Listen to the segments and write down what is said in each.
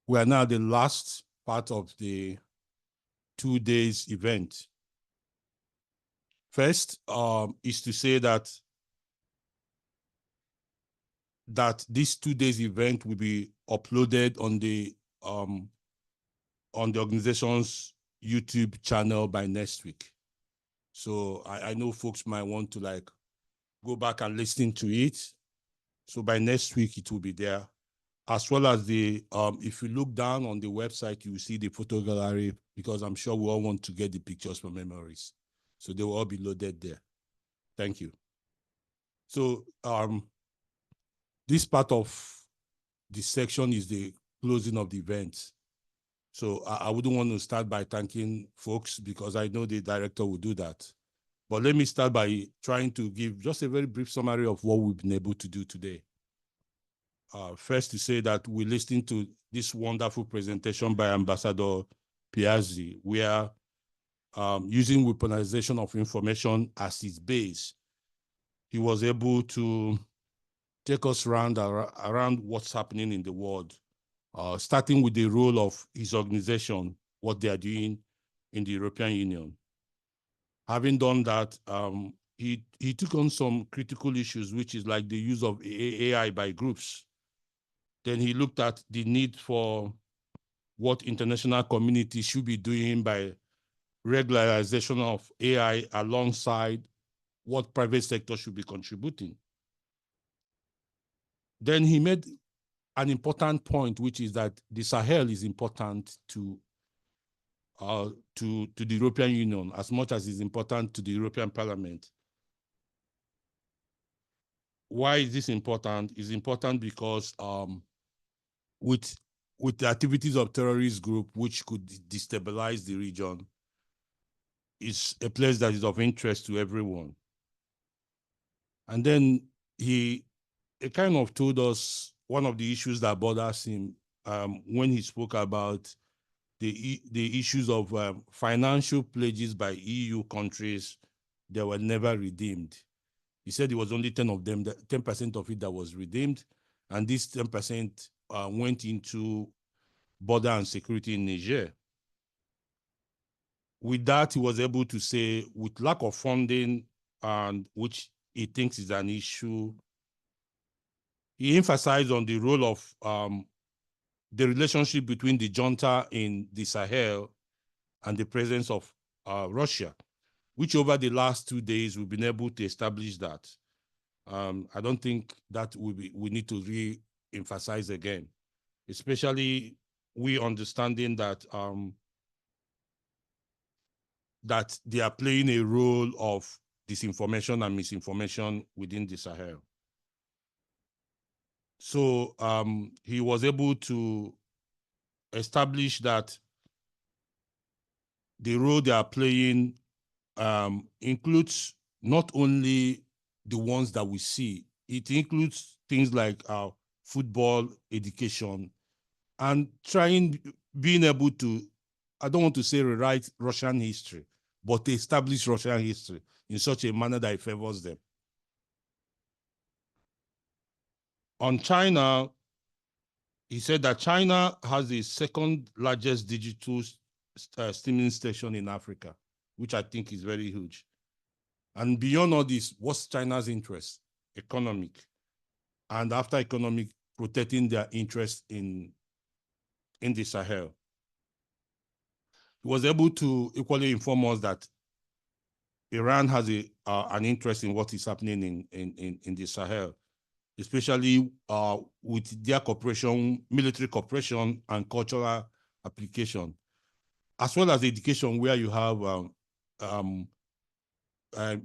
we are now the last part of the 2 days event. First, is to say that this 2 days event will be uploaded on the organization's YouTube channel by next week. So I know folks might want to like go back and listen to it. So by next week, it will be there. As well as the, if you look down on the website, you will see the photo gallery, because I'm sure we all want to get the pictures from memories. So they will all be loaded there. Thank you. So this part of this section is the closing of the event. So I wouldn't want to start by thanking folks, because I know the director will do that. But let me start by trying to give just a very brief summary of what we've been able to do today. First, to say that we listened to this wonderful presentation by Ambassador Piazzi, where using weaponization of information as its base, he was able to take us around what's happening in the world, starting with the role of his organization, what they are doing in the European Union. Having done that, he took on some critical issues, which is like the use of AI by groups. Then he looked at the need for what international community should be doing by regularization of AI alongside what private sector should be contributing. Then he made an important point, which is that the Sahel is important to the European Union as much as it's important to the European Parliament. Why is this important? It's important because with the activities of terrorist group, which could destabilize the region, it's a place that is of interest to everyone. And then he kind of told us one of the issues that bothers him when he spoke about the issues of financial pledges by EU countries that were never redeemed. He said it was only 10 of them, 10% of it that was redeemed, and this 10% went into border and security in Niger. With that, he was able to say, with lack of funding, and which he thinks is an issue, he emphasized on the role of the relationship between the junta in the Sahel and the presence of Russia, which over the last 2 days, we've been able to establish that. I don't think that we need to re-emphasize again, especially we understanding that that they are playing a role of disinformation and misinformation within the Sahel. So he was able to establish that the role they are playing includes not only the ones that we see, it includes things like football, education, and being able to, I don't want to say rewrite Russian history, but to establish Russian history in such a manner that it favors them. On China, he said that China has the second largest digital streaming station in Africa, which I think is very huge. And beyond all this, what's China's interest? Economic. And after economic, protecting their interest in the Sahel. He was able to equally inform us that Iran has an interest in what is happening in the Sahel, especially with their cooperation, military cooperation and cultural application, as well as education, where you have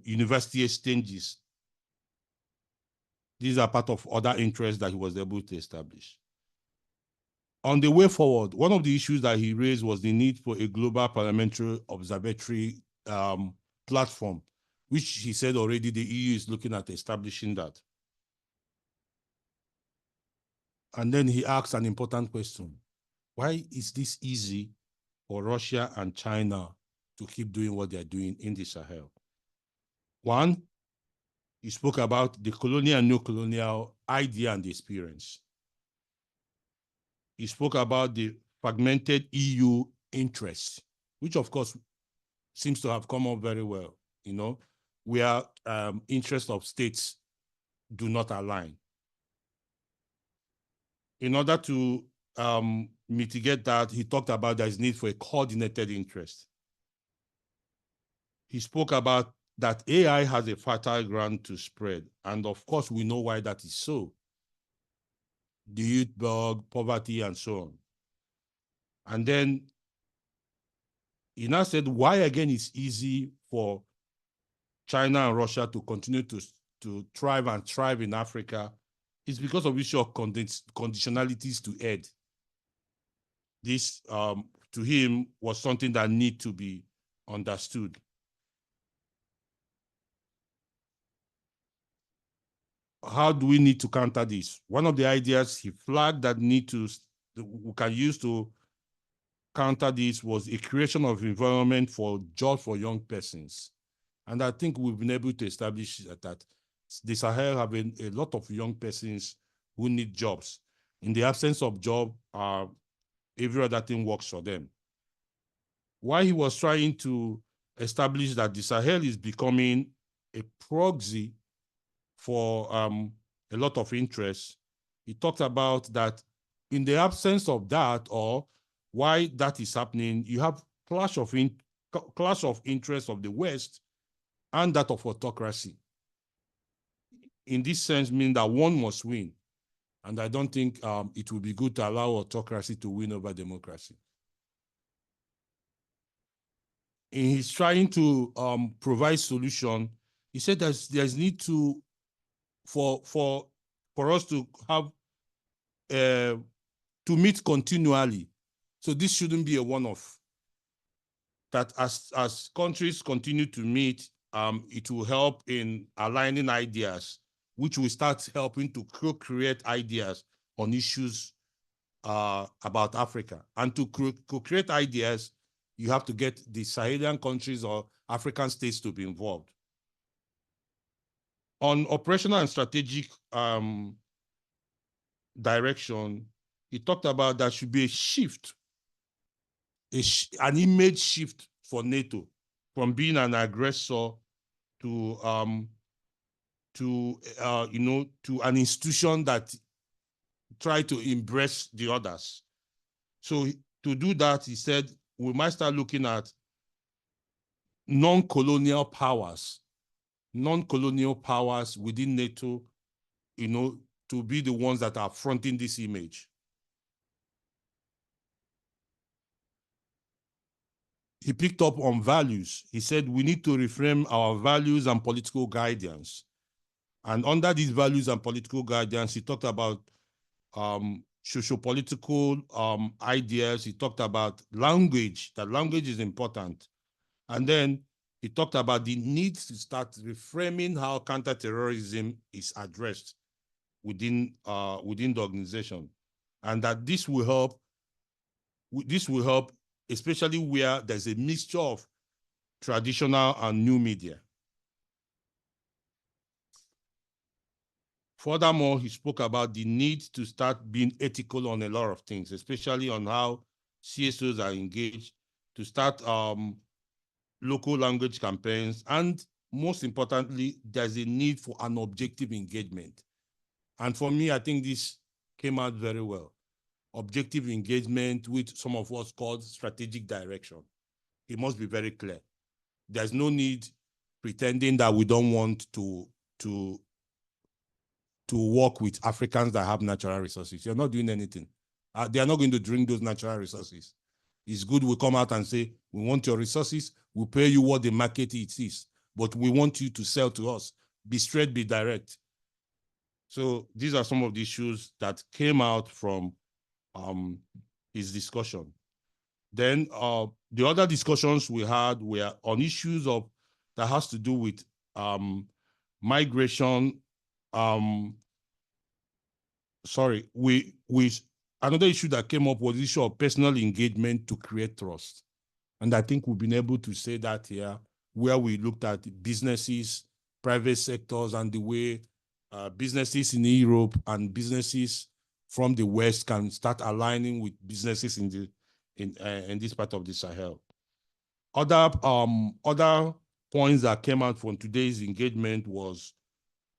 university exchanges. These are part of other interests that he was able to establish. On the way forward, one of the issues that he raised was the need for a global parliamentary observatory platform, which he said already the EU is looking at establishing that. And then he asked an important question. Why is this easy for Russia and China to keep doing what they're doing in the Sahel? One, he spoke about the colonial and neo-colonial idea and the experience. he spoke about the fragmented EU interest, which of course seems to have come up very well, where interests of states do not align. In order to mitigate that, he talked about there is need for a coordinated interest. He spoke about that AI has a fertile ground to spread. And of course, we know why that is so. The youth bug, poverty, and so on. And then he now said, why again it's easy for China and Russia to continue to thrive in Africa is because of issue of conditionalities to aid. This, to him, was something that need to be understood. How do we need to counter this? One of the ideas he flagged that we can use to counter this was a creation of environment for jobs for young persons. And I think we've been able to establish that the Sahel have a lot of young persons who need jobs. In the absence of job, every other thing works for them. While he was trying to establish that the Sahel is becoming a proxy for a lot of interest, he talked about that in the absence of that, or why that is happening, you have clash of interest of the West and that of autocracy. In this sense, meaning that one must win. And I don't think it will be good to allow autocracy to win over democracy. In his trying to provide solution, he said there's need for us to have to meet continually. So this shouldn't be a one-off. That as countries continue to meet, it will help in aligning ideas, which will start helping to co-create ideas on issues about Africa. And to co-create ideas, you have to get the Sahelian countries or African states to be involved. On operational and strategic direction, he talked about there should be a shift, an image shift for NATO from being an aggressor to an institution that try to embrace the others. So to do that, he said, we might start looking at non-colonial powers within NATO, to be the ones that are fronting this image. He picked up on values. He said we need to reframe our values and political guidance. And under these values and political guidance, he talked about socio-political ideas. He talked about language, that language is important. And then he talked about the need to start reframing how counterterrorism is addressed within the organization. And that this will help, especially where there's a mixture of traditional and new media. Furthermore, he spoke about the need to start being ethical on a lot of things, especially on how CSOs are engaged, to start local language campaigns, and most importantly, there's a need for an objective engagement. And for me, I think this came out very well. Objective engagement with some of what's called strategic direction. It must be very clear. There's no need pretending that we don't want to work with Africans that have natural resources. You're not doing anything. They are not going to drink those natural resources. It's good we come out and say, we want your resources, we'll pay you what the market it is, but we want you to sell to us. Be straight, be direct. So these are some of the issues that came out from his discussion. Then the other discussions we had were on issues that has to do with migration. Another issue that came up was the issue of personal engagement to create trust. And I think we've been able to say that here, where we looked at businesses, private sectors, and the way businesses in Europe and businesses from the West can start aligning with businesses in this part of the Sahel. Other points that came out from today's engagement was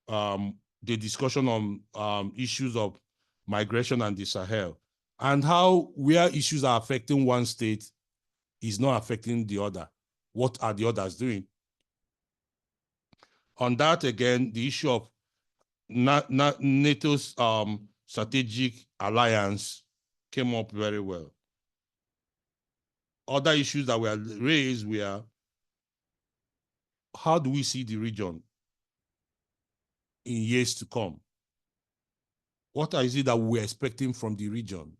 the discussion on issues of migration and the Sahel, and how where issues are affecting one state is not affecting the other. What are the others doing? On that, again, the issue of NATO's strategic alliance came up very well. Other issues that were raised were, how do we see the region in years to come? What is it that we're expecting from the region?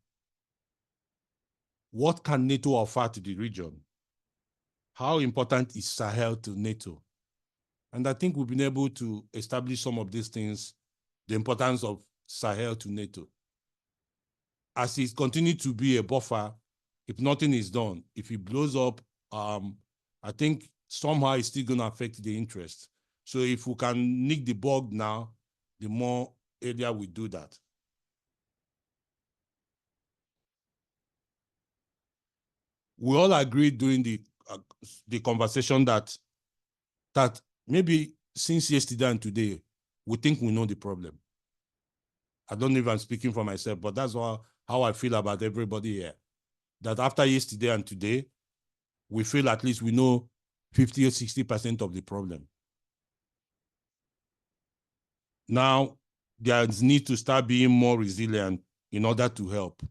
What can NATO offer to the region? How important is Sahel to NATO? And I think we've been able to establish some of these things, the importance of Sahel to NATO. As it continues to be a buffer, if nothing is done, if it blows up, I think somehow it's still going to affect the interest. So if we can nick the bug now, the more earlier we do that. We all agreed during the conversation that maybe since yesterday and today, we think we know the problem. I don't know if I'm speaking for myself, but that's how I feel about everybody here. That after yesterday and today, we feel at least we know 50 or 60% of the problem. Now, there's need to start being more resilient in order to help.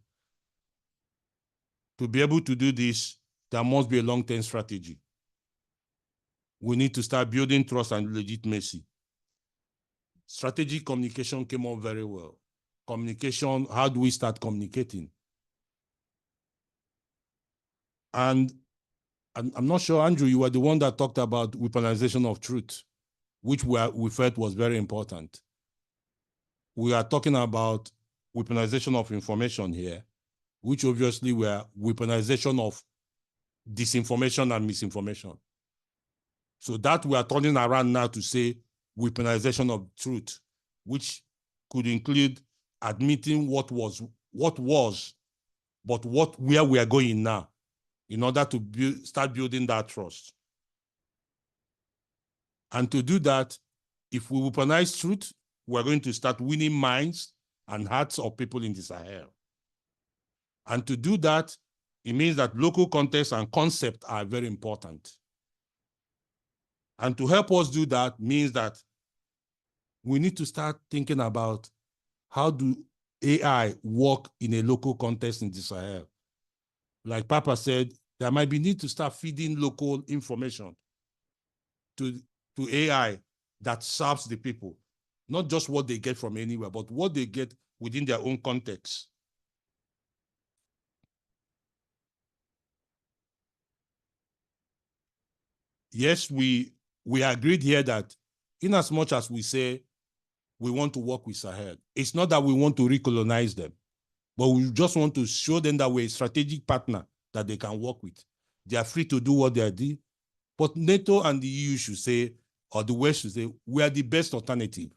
To be able to do this, there must be a long-term strategy. We need to start building trust and legitimacy. Strategic communication came up very well. Communication, how do we start communicating? And I'm not sure, Andrew, you were the one that talked about weaponization of truth, which we felt was very important. We are talking about weaponization of information here, which obviously were weaponization of disinformation and misinformation. So that we are turning around now to say weaponization of truth, which could include admitting what was, but where we are going now, in order to start building that trust. And to do that, if we weaponize truth, we're going to start winning minds and hearts of people in the Sahel. And to do that, it means that local context and concept are very important. And to help us do that means that we need to start thinking about how do AI work in a local context in the Sahel. Like Papa said, there might be need to start feeding local information to AI that serves the people, not just what they get from anywhere, but what they get within their own context. Yes, we agreed here that in as much as we say we want to work with Sahel, it's not that we want to recolonize them, but we just want to show them that we're a strategic partner that they can work with. They are free to do what they are doing, but NATO and the EU should say, or the West should say, we are the best alternative.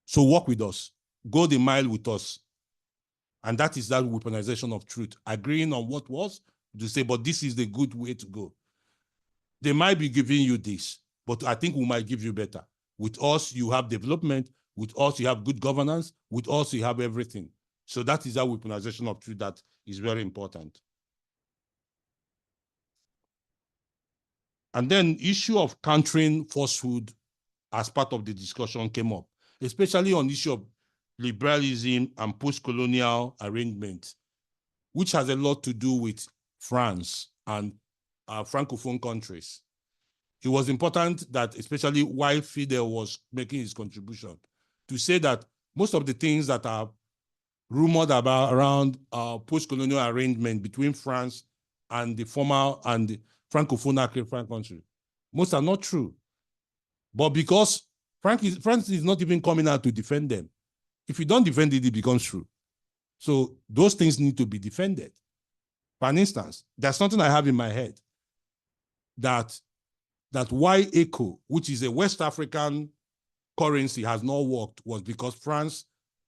So work with us, go the mile with us. And that is that weaponization of truth, agreeing on what was, to say, but this is the good way to go. They might be giving you this, but I think we might give you better. With us, you have development. With us, you have good governance. With us, you have everything. So that is that weaponization of truth that is very important. And then issue of countering falsehood as part of the discussion came up, especially on the issue of liberalism and post-colonial arrangements, which has a lot to do with France and Francophone countries. It was important that, especially while Fidel was making his contribution, to say that most of the things that are rumored about around post-colonial arrangement between France and the former and the Francophone African country, most are not true. But because France is not even coming out to defend them, if you don't defend it, it becomes true. So those things need to be defended. For instance, there's something I have in my head that why ECO, which is a West African currency, has not worked was because France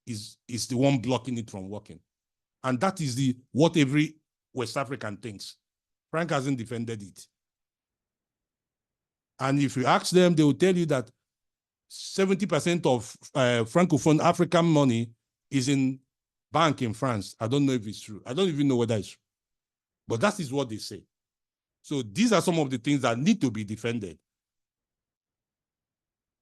is the one blocking it from working. And that is what every West African thinks. Frank hasn't defended it. And if you ask them, they will tell you that 70% of Francophone African money is in bank in France. I don't know if it's true. I don't even know whether it's true. But that is what they say. So these are some of the things that need to be defended.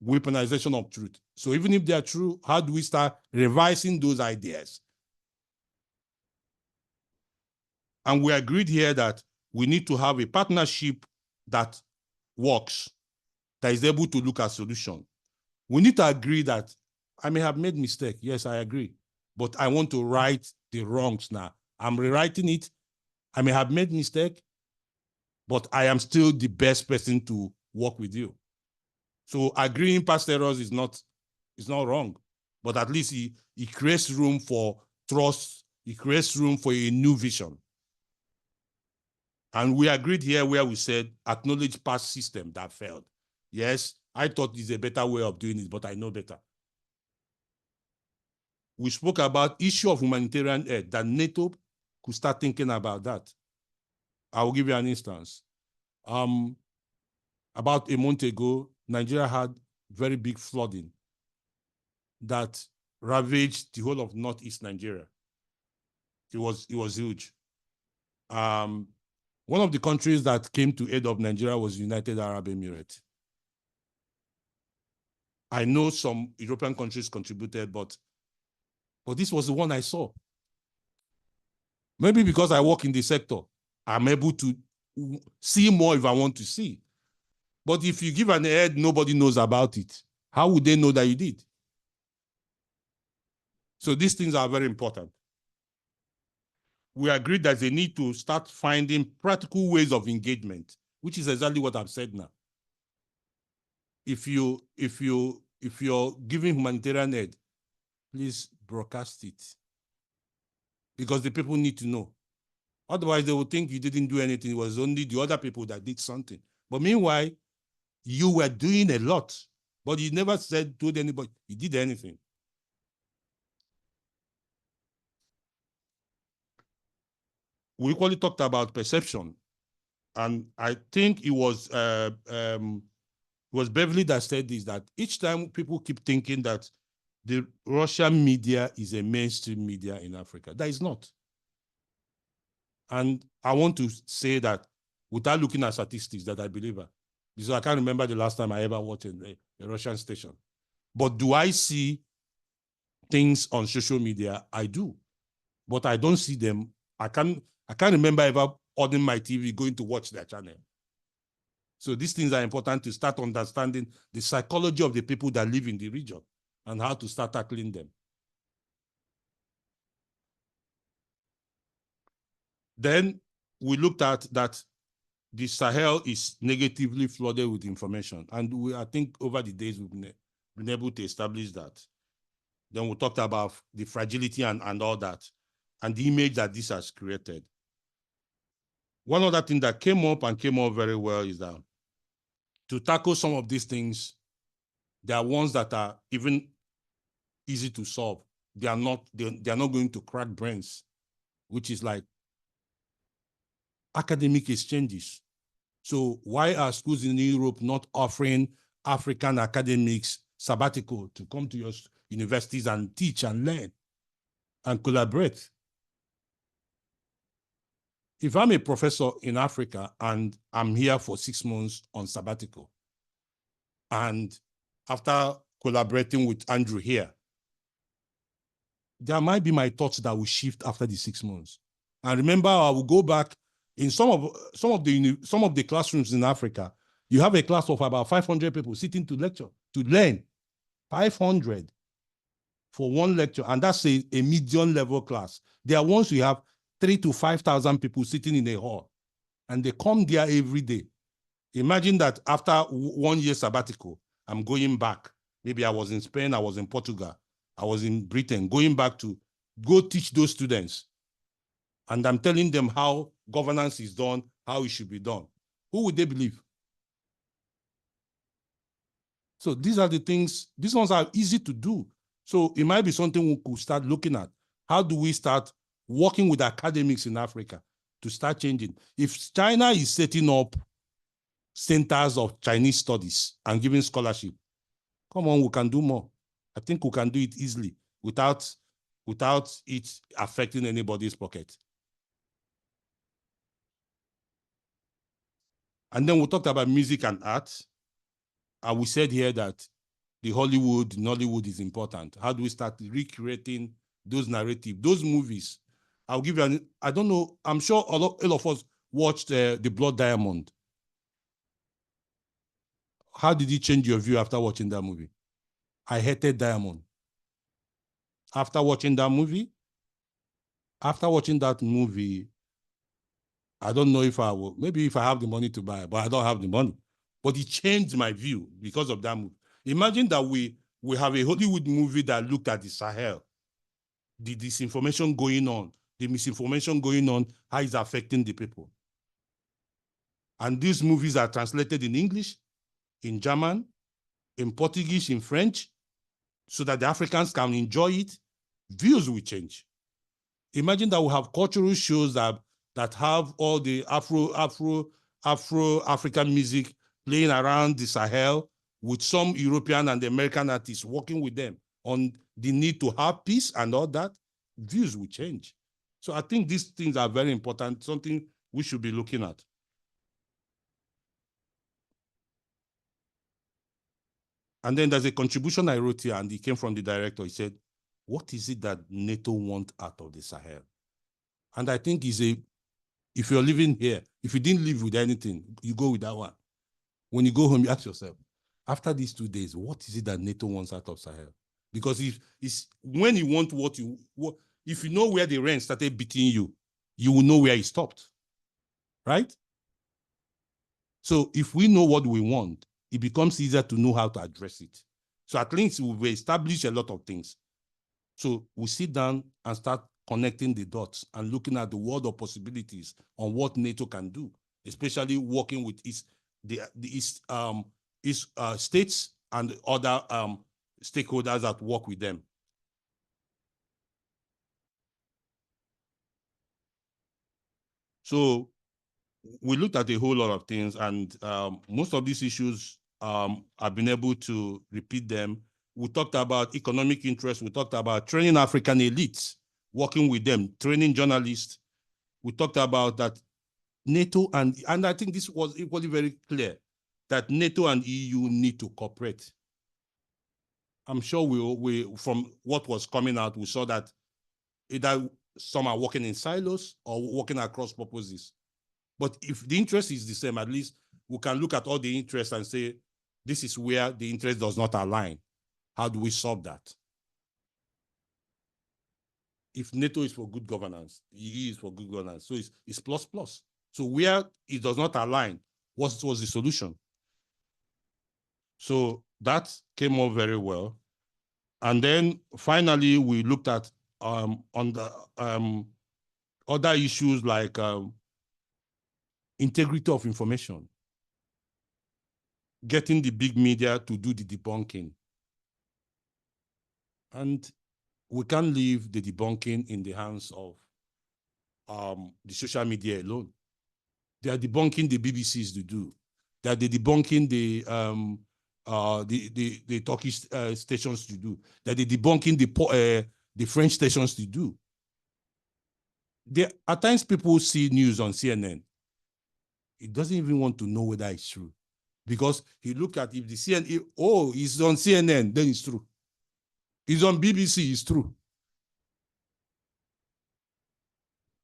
Weaponization of truth. So even if they are true, how do we start revising those ideas? And we agreed here that we need to have a partnership that works, that is able to look at solutions. We need to agree that I may have made mistake. Yes, I agree. But I want to right the wrongs now. I'm rewriting it. I may have made mistake, but I am still the best person to work with you. So agreeing past errors is not wrong, but at least it creates room for trust. It creates room for a new vision. And we agreed here where we said, acknowledge past system that failed. Yes, I thought it's a better way of doing it, but I know better. We spoke about issue of humanitarian aid, that NATO could start thinking about that. I will give you an instance. About a month ago, Nigeria had very big flooding that ravaged the whole of northeast Nigeria. It was huge. One of the countries that came to aid of Nigeria was United Arab Emirates. I know some European countries contributed, but this was the one I saw. Maybe because I work in the sector, I'm able to see more if I want to see. But if you give an aid, nobody knows about it. How would they know that you did? So these things are very important. We agreed that they need to start finding practical ways of engagement, which is exactly what I've said now. If you're giving humanitarian aid, please broadcast it, because the people need to know. Otherwise, they will think you didn't do anything. It was only the other people that did something. But meanwhile, you were doing a lot, but you never told anybody you did anything. We equally talked about perception, and I think it was Beverly that said this, that each time people keep thinking that the Russian media is a mainstream media in Africa. That is not. And I want to say that without looking at statistics, that I believe her. Because I can't remember the last time I ever watched a Russian station. But do I see things on social media? I do. But I don't see them. I can't remember ever ordering my TV, going to watch their channel. So these things are important to start understanding the psychology of the people that live in the region and how to start tackling them. Then we looked at that the Sahel is negatively flooded with information. And I think over the days we've been able to establish that. Then we talked about the fragility and all that, and the image that this has created. One other thing that came up very well is that to tackle some of these things, there are ones that are even easy to solve. They are not going to crack brains, which is like academic exchanges. So why are schools in Europe not offering African academics sabbatical to come to your universities and teach and learn and collaborate? If I'm a professor in Africa and I'm here for 6 months on sabbatical, and after collaborating with Andrew here, there might be my thoughts that will shift after the 6 months. And remember, I will go back in some of the classrooms in Africa. You have a class of about 500 people sitting to lecture, to learn. 500 for one lecture, and that's a medium level class. There are ones we have 3,000 to 5,000 people sitting in a hall, and they come there every day. Imagine that after 1 year sabbatical, I'm going back. Maybe I was in Spain, I was in Portugal, I was in Britain, going back to go teach those students. And I'm telling them how governance is done, how it should be done. Who would they believe? So these are the things, these ones are easy to do. So it might be something we could start looking at. How do we start working with academics in Africa to start changing? If China is setting up centers of Chinese studies and giving scholarship, come on, we can do more. I think we can do it easily without it affecting anybody's pocket. And then we talked about music and art. And we said here that the Hollywood, Nollywood is important. How do we start recreating those narratives, those movies? I'll give you I don't know, I'm sure all of us watched The Blood Diamond. How did it change your view after watching that movie? I hated Diamond. After watching that movie, I don't know if I will, maybe if I have the money to buy it, but I don't have the money. But it changed my view because of that movie. Imagine that we have a Hollywood movie that looked at the Sahel, the disinformation going on, the misinformation going on, how it's affecting the people. And these movies are translated in English, in German, in Portuguese, in French, so that the Africans can enjoy it. Views will change. Imagine that we have cultural shows that have all the Afro-African music playing around the Sahel with some European and American artists working with them on the need to have peace and all that. Views will change. So I think these things are very important, something we should be looking at. And then there's a contribution I wrote here, and it came from the director. He said, what is it that NATO wants out of the Sahel? And I think if you're living here, if you didn't live with anything, you go with that one. When you go home, you ask yourself, after these 2 days, what is it that NATO wants out of Sahel? Because when you want if you know where the rain started beating you, you will know where it stopped, right? So if we know what we want, it becomes easier to know how to address it. So at least we've established a lot of things. So we sit down and start connecting the dots and looking at the world of possibilities on what NATO can do, especially working with its states and other stakeholders that work with them. So we looked at a whole lot of things, and most of these issues, I've been able to repeat them. We talked about economic interests. We talked about training African elites, working with them, training journalists. We talked about that NATO and I think this was equally very clear, that NATO and EU need to cooperate. I'm sure we from what was coming out, we saw that either some are working in silos or working across purposes. But if the interest is the same, at least we can look at all the interests and say, this is where the interest does not align. How do we solve that? If NATO is for good governance, EU is for good governance, so it's plus plus. So where it does not align, what was the solution? So that came out very well. And then finally, we looked at on the other issues like integrity of information, getting the big media to do the debunking. And we can't leave the debunking in the hands of the social media alone. They are debunking the BBCs to do. They are debunking the Turkish stations to do. They are debunking the French stations to do. At times, people see news on CNN. It doesn't even want to know whether it's true, because he look at if the CNN, oh, it's on CNN, then it's true. It's on BBC, it's true.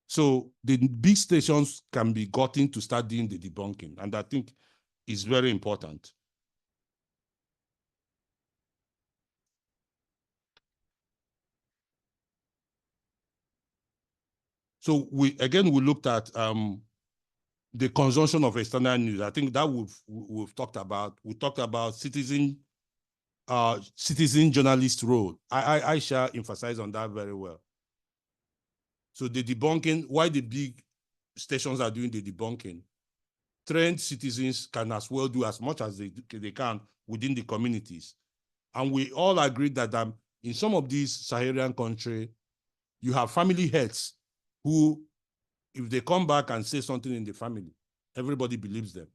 So the big stations can be gotten to start doing the debunking, and I think it's very important. So we looked at the consumption of external news. I think that we've talked about. We talked about citizen journalist role. I shall emphasize on that very well. So the debunking, why the big stations are doing the debunking, trained citizens can as well do as much as they can within the communities. And we all agree that in some of these Saharian countries, you have family heads who, if they come back and say something in the family, everybody believes them.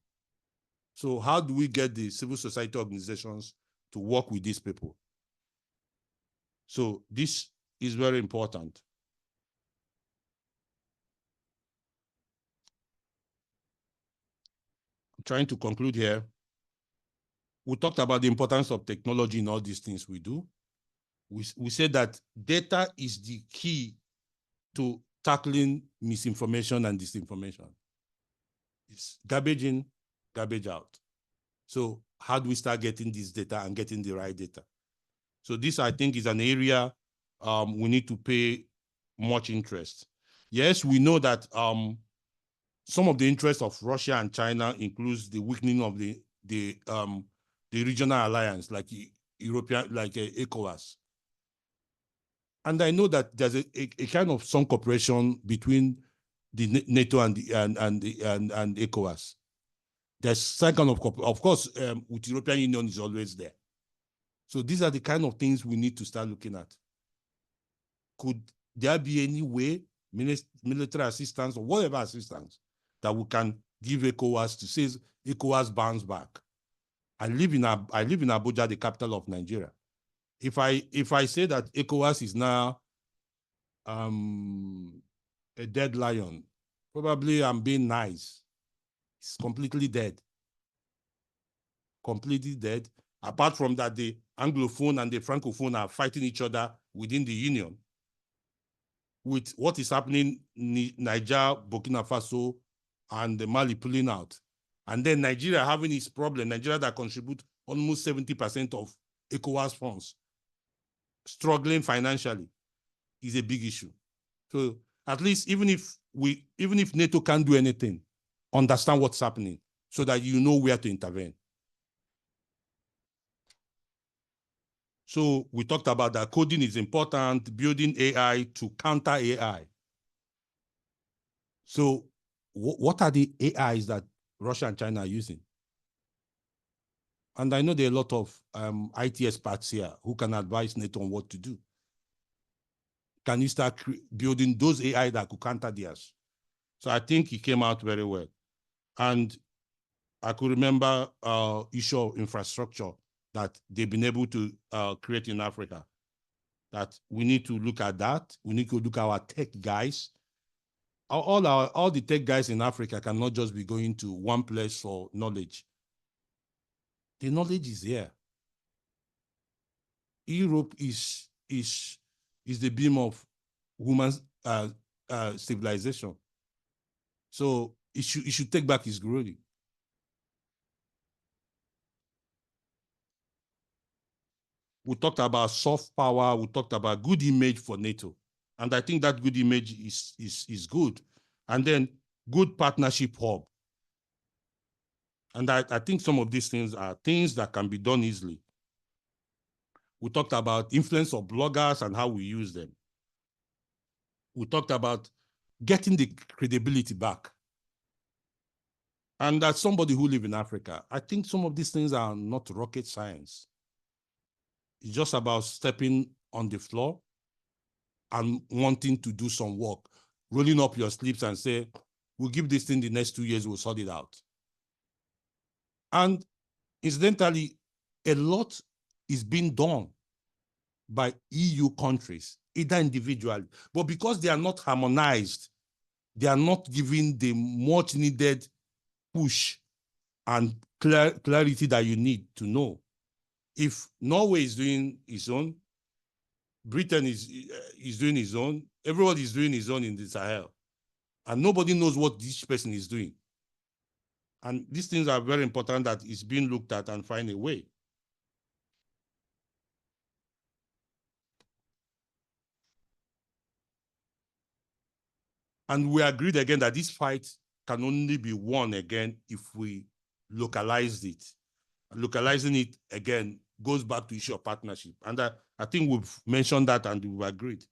So how do we get the civil society organizations to work with these people? So this is very important. I'm trying to conclude here. We talked about the importance of technology in all these things we do. We said that data is the key to tackling misinformation and disinformation. It's garbage in, garbage out. So how do we start getting this data and getting the right data? So this, I think, is an area we need to pay much interest. Yes, we know that some of the interests of Russia and China includes the weakening of the regional alliance, like European, like ECOWAS. And I know that there's a kind of some cooperation between the NATO and and ECOWAS. There's some kind of course, with the European Union is always there. So these are the kind of things we need to start looking at. Could there be any way, military assistance or whatever assistance, that we can give ECOWAS to say ECOWAS bounce back? I live in Abuja, the capital of Nigeria. If I say that ECOWAS is now a dead lion, probably I'm being nice. It's completely dead. Completely dead. Apart from that, the Anglophone and the Francophone are fighting each other within the union. With what is happening in Niger, Burkina Faso, and Mali pulling out. And then Nigeria having its problem, Nigeria that contributes almost 70% of ECOWAS funds, struggling financially, is a big issue. So at least even if NATO can't do anything, understand what's happening so that you know where to intervene. So we talked about that coding is important, building AI to counter AI. So what are the AIs that Russia and China are using? And I know there are a lot of IT experts here who can advise NATO on what to do. Can you start building those AI that could counter theirs? So I think it came out very well. And I could remember issue of infrastructure that they've been able to create in Africa, that we need to look at that. We need to look at our tech guys. All the tech guys in Africa cannot just be going to one place for knowledge. The knowledge is here. Europe is the beam of human civilization. So it should take back its glory. We talked about soft power. We talked about good image for NATO. And I think that good image is good. And then good partnership hub. And I think some of these things are things that can be done easily. We talked about influence of bloggers and how we use them. We talked about getting the credibility back. And as somebody who lives in Africa, I think some of these things are not rocket science. It's just about stepping on the floor and wanting to do some work, rolling up your sleeves and say, we'll give this thing the next 2 years, we'll sort it out. And incidentally, a lot is being done by EU countries, either individually, but because they are not harmonized, they are not giving the much needed push and clarity that you need to know. If Norway is doing its own, Britain is doing his own, everybody is doing his own in the Sahel, and nobody knows what each person is doing. And these things are very important that it's being looked at and find a way. And we agreed again that this fight can only be won again if we localize it. Localizing it again goes back to issue of partnership. And I think we've mentioned that and we've agreed.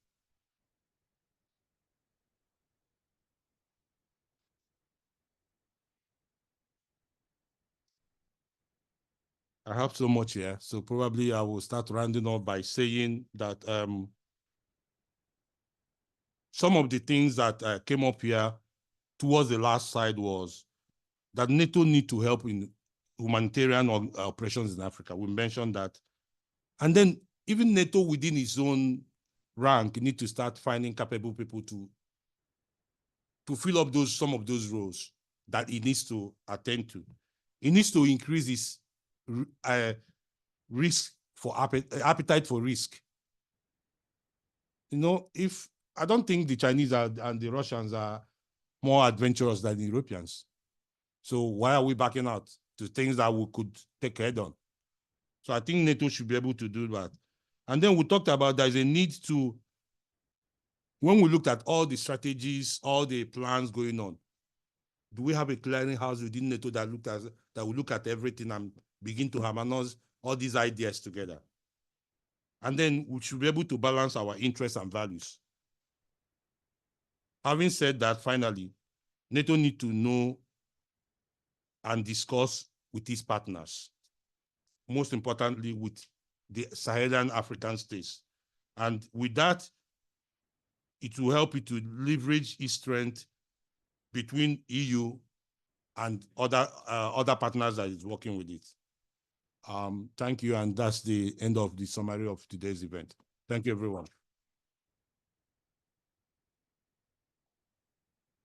I have so much here, so probably I will start rounding up by saying that some of the things that came up here towards the last slide was that NATO need to help in humanitarian operations in Africa. We mentioned that. And then even NATO within its own rank need to start finding capable people to fill up some of those roles that it needs to attend to. It needs to increase its risk for appetite for risk. You know, if I don't think the Chinese and the Russians are more adventurous than the Europeans. So why are we backing out to things that we could take head on? So I think NATO should be able to do that. And then we talked about there's a need to, when we looked at all the strategies, all the plans going on, do we have a clearinghouse within NATO that will look at everything and begin to harmonize all these ideas together? And then we should be able to balance our interests and values. Having said that, finally, NATO need to know and discuss with its partners, most importantly with the Saharan African states. And with that, it will help it to leverage its strength between EU and other partners that is working with it. Thank you, and that's the end of the summary of today's event. Thank you, everyone.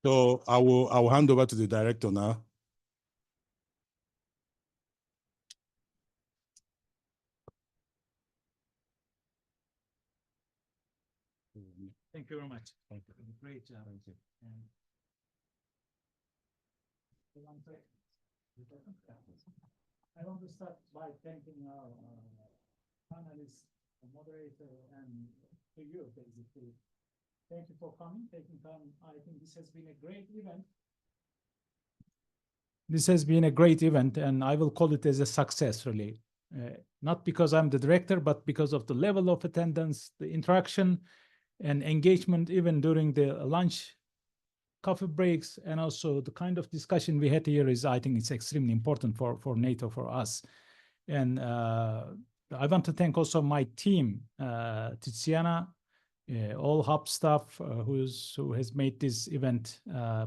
So I will hand over to the director now. Thank you very much. Thank you. Great job. Thank you. I want to start by thanking our panelists, moderator, and to you, basically. Thank you for coming, taking time. I think this has been a great event. This has been a great event, and I will call it as a success, really. Not because I'm the director, but because of the level of attendance, the interaction, and engagement, even during the lunch, coffee breaks, and also the kind of discussion we had here is, I think it's extremely important for NATO, for us. And I want to thank also my team, Tiziana, all hub staff who has made this event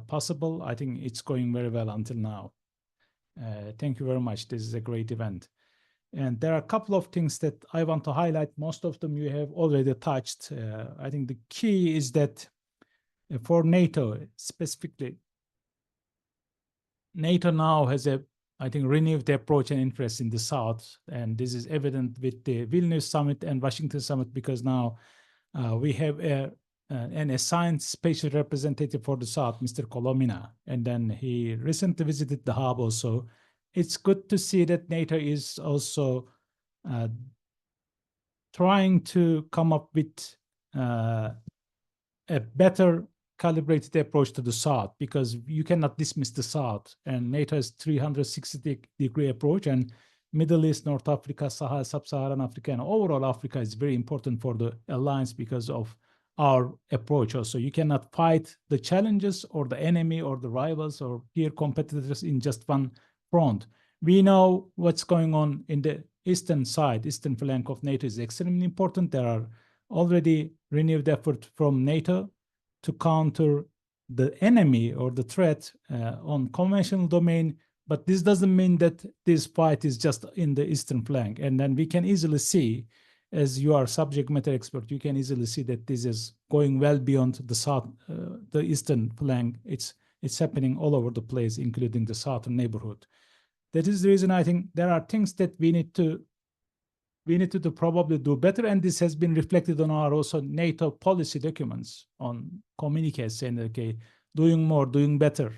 possible. I think it's going very well until now. Thank you very much. This is a great event. And there are a couple of things that I want to highlight. Most of them you have already touched. I think the key is that for NATO specifically, NATO now has I think, renewed approach and interest in the South. And this is evident with the Vilnius summit and Washington summit, because now we have an assigned special representative for the South, Mr. Kolomina. And then he recently visited the hub also. It's good to see that NATO is also trying to come up with a better calibrated approach to the South, because you cannot dismiss the South. And NATO has 360-degree approach, and Middle East, North Africa, Sahel, Sub-Saharan Africa, and overall Africa is very important for the alliance because of our approach also. You cannot fight the challenges or the enemy or the rivals or peer competitors in just one front. We know what's going on in the eastern side, eastern flank of NATO is extremely important. There are already renewed effort from NATO to counter the enemy or the threat on conventional domain. But this doesn't mean that this fight is just in the eastern flank. And then we can easily see, as you are subject matter expert, you can easily see that this is going well beyond the south, the eastern flank. It's happening all over the place, including the southern neighborhood. That is the reason I think there are things that we need to probably do better, and this has been reflected on our also NATO policy documents on communiques saying, okay, doing more, doing better.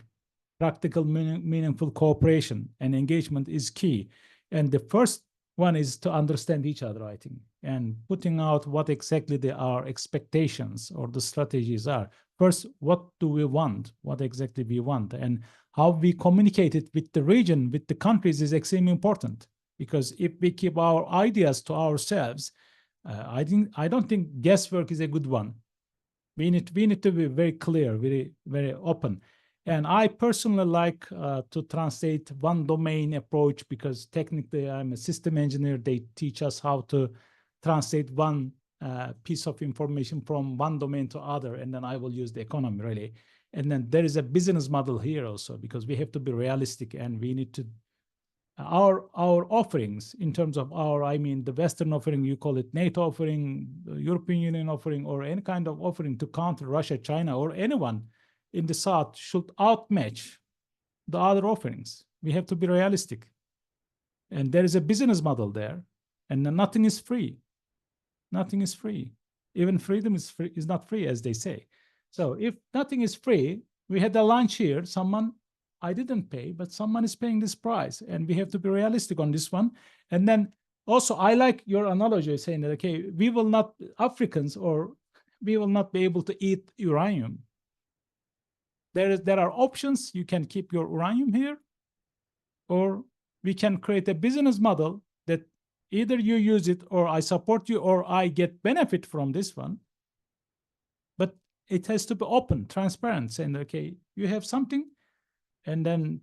Practical, meaningful cooperation and engagement is key. And the first one is to understand each other, I think, and putting out what exactly our expectations or the strategies are. First, what do we want? What exactly we want? And how we communicate it with the region, with the countries is extremely important. Because if we keep our ideas to ourselves, I don't think guesswork is a good one. We need to be very clear, very, very open. And I personally like to translate one domain approach, because technically I'm a system engineer. They teach us how to translate one piece of information from one domain to other, and then I will use the economy really. And then there is a business model here also, because we have to be realistic, and we need to our offerings in terms of I mean the Western offering, you call it NATO offering, European Union offering, or any kind of offering to counter Russia, China, or anyone in the South should outmatch the other offerings. We have to be realistic. And there is a business model there, and nothing is free. Nothing is free. Even freedom is not free, as they say. So if nothing is free, we had a lunch here, I didn't pay, but someone is paying this price, and we have to be realistic on this one. And then also, I like your analogy saying that, okay, Africans we will not be able to eat uranium. There are options. You can keep your uranium here, or we can create a business model that either you use it, or I support you, or I get benefit from this one. But it has to be open, transparent, saying, okay, you have something, and then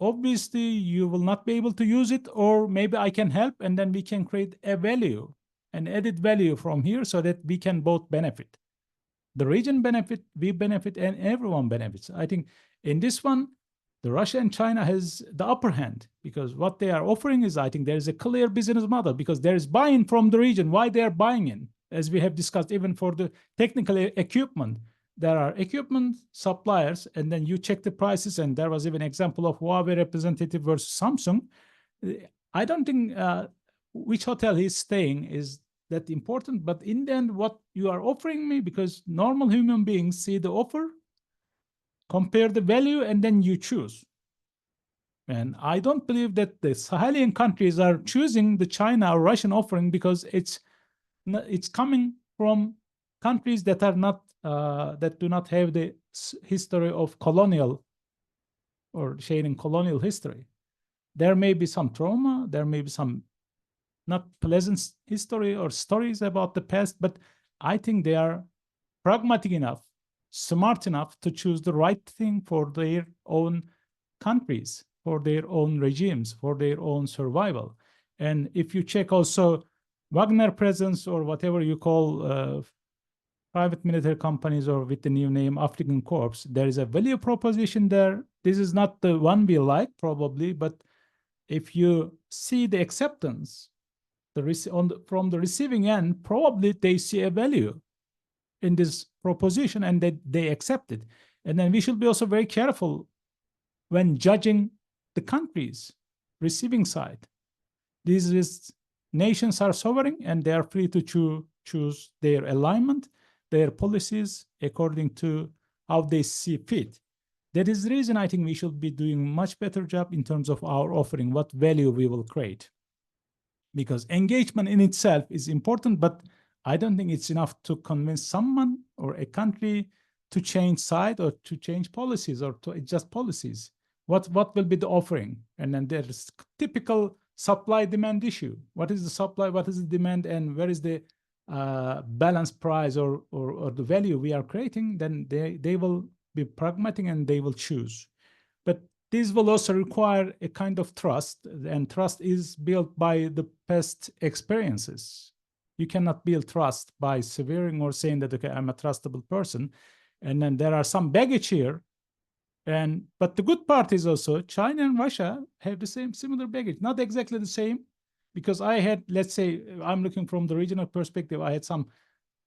obviously you will not be able to use it, or maybe I can help, and then we can create a value, an added value from here, so that we can both benefit. The region benefit, we benefit, and everyone benefits. I think in this one, the Russia and China has the upper hand, because what they are offering is, I think there is a clear business model, because there is buy-in from the region. Why they are buying in? As we have discussed, even for the technical equipment, there are equipment suppliers, and then you check the prices, and there was even an example of Huawei representative versus Samsung. I don't think which hotel he's staying is that important, but in the end, what you are offering me, because normal human beings see the offer, compare the value, and then you choose. And I don't believe that the Sahelian countries are choosing the China or Russian offering, because it's coming from countries that are not that do not have the history of colonial or sharing colonial history. There may be some trauma, there may be some not pleasant history or stories about the past, but I think they are pragmatic enough, smart enough to choose the right thing for their own countries, for their own regimes, for their own survival. And if you check also Wagner presence, or whatever you call private military companies, or with the new name African Corps, there is a value proposition there. This is not the one we like probably, but if you see the acceptance from the receiving end, probably they see a value in this proposition, and they accept it. And then we should be also very careful when judging the countries receiving side. These nations are sovereign, and they are free to choose their alignment, their policies according to how they see fit. That is the reason I think we should be doing much better job in terms of our offering, what value we will create. Because engagement in itself is important, but I don't think it's enough to convince someone or a country to change side, or to change policies, or to adjust policies. What will be the offering? And then there's typical supply-demand issue. What is the supply? What is the demand? And where is the balanced price or the value we are creating? Then they will be pragmatic, and they will choose. But this will also require a kind of trust, and trust is built by the past experiences. You cannot build trust by severing or saying that, okay, I'm a trustable person. And then there are some baggage here. But the good part is also China and Russia have the similar baggage, not exactly the same, because I had, let's say, I'm looking from the regional perspective, I had some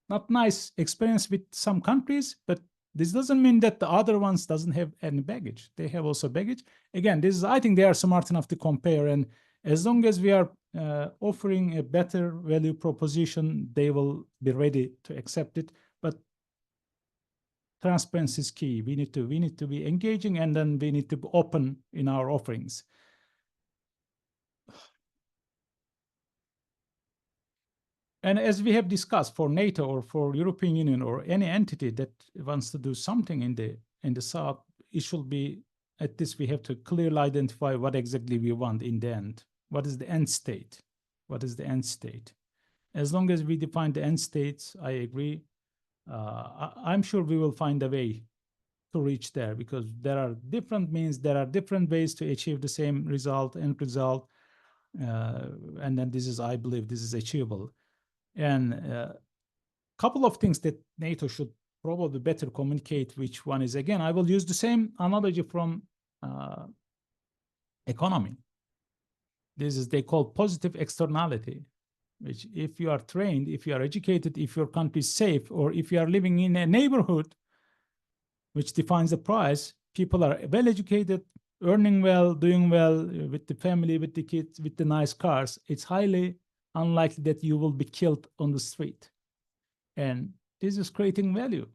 not nice experience with some countries, but this doesn't mean that the other ones doesn't have any baggage. They have also baggage. Again, I think they are smart enough to compare, and as long as we are offering a better value proposition, they will be ready to accept it. But transparency is key. We need to be engaging, and then we need to be open in our offerings. And as we have discussed, for NATO or for European Union or any entity that wants to do something in the South, it should be, at this we have to clearly identify what exactly we want in the end. What is the end state? What is the end state? As long as we define the end states, I agree. I'm sure we will find a way to reach there, because there are different means, there are different ways to achieve the same result, end result. And then this is, I believe, this is achievable. And couple of things that NATO should probably better communicate, which one is, again, I will use the same analogy from economy. This is, they call positive externality, which if you are trained, if you are educated, if your country is safe, or if you are living in a neighborhood which defines the price, people are well educated, earning well, doing well with the family, with the kids, with the nice cars, it's highly unlikely that you will be killed on the street. And this is creating value.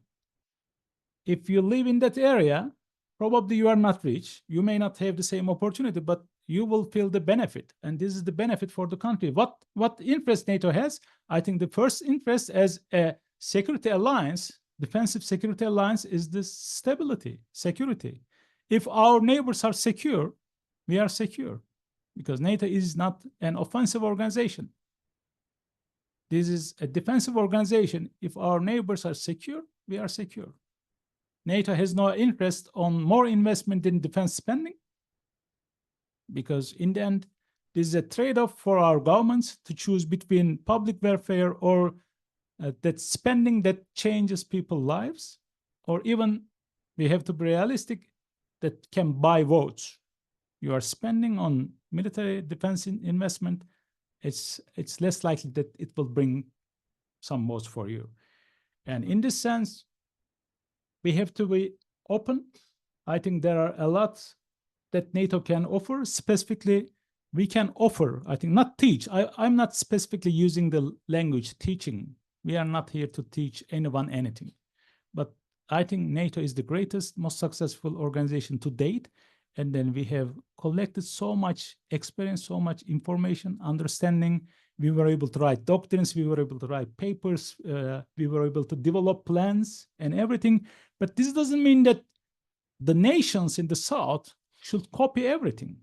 If you live in that area, probably you are not rich, you may not have the same opportunity, but you will feel the benefit. And this is the benefit for the country. What interest NATO has? I think the first interest as a security alliance, defensive security alliance, is this stability, security. If our neighbors are secure, we are secure, because NATO is not an offensive organization. This is a defensive organization. If our neighbors are secure, we are secure. NATO has no interest on more investment in defense spending, because in the end, this is a trade-off for our governments to choose between public welfare or that spending that changes people's lives, or even, we have to be realistic, that can buy votes. You are spending on military defense investment, it's less likely that it will bring some votes for you. And in this sense, we have to be open. I think there are a lot that NATO can offer. Specifically, we can offer, I think, not teach. I'm not specifically using the language teaching. We are not here to teach anyone anything. But I think NATO is the greatest, most successful organization to date. And then we have collected so much experience, so much information, understanding. We were able to write doctrines, we were able to write papers, we were able to develop plans and everything. But this doesn't mean that the nations in the South should copy everything.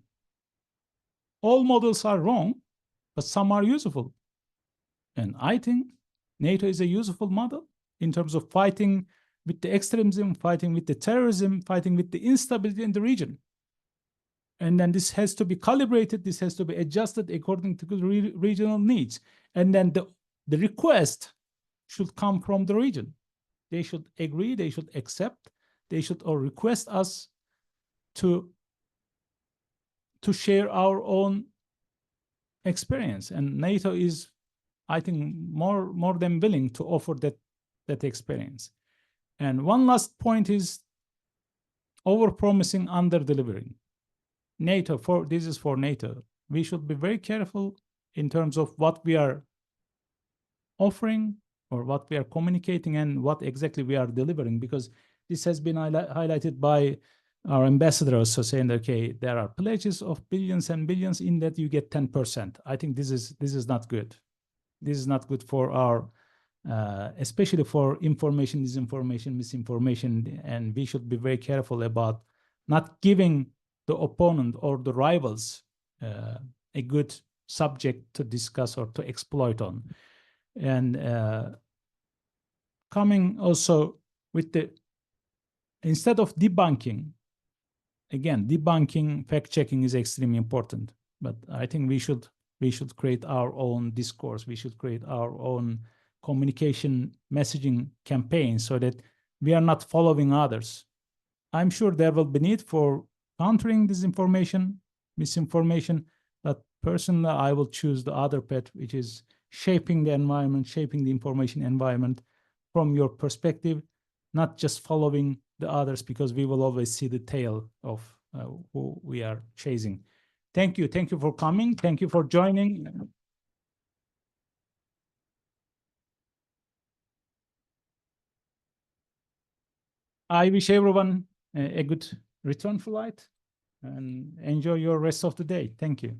All models are wrong, but some are useful. And I think NATO is a useful model in terms of fighting with the extremism, fighting with the terrorism, fighting with the instability in the region. And then this has to be calibrated, this has to be adjusted according to the regional needs. And then the request should come from the region. They should agree, they should accept, they should or request us to share our own experience. And NATO is, I think, more than willing to offer that experience. And one last point is over-promising, under-delivering. NATO, this is for NATO. We should be very careful in terms of what we are offering or what we are communicating and what exactly we are delivering, because this has been highlighted by our ambassador also, saying, okay, there are pledges of billions and billions, in that you get 10%. I think this is not good. This is not good for our, especially for information, disinformation, misinformation, and we should be very careful about not giving the opponent or the rivals a good subject to discuss or to exploit on. And coming also with instead of debunking, again, debunking, fact-checking is extremely important, but I think we should create our own discourse. We should create our own communication messaging campaign so that we are not following others. I'm sure there will be need for countering disinformation, misinformation, but personally, I will choose the other path, which is shaping the environment, shaping the information environment from your perspective, not just following the others, because we will always see the tail of who we are chasing. Thank you. Thank you for coming. Thank you for joining. I wish everyone a good return flight and enjoy your rest of the day. Thank you.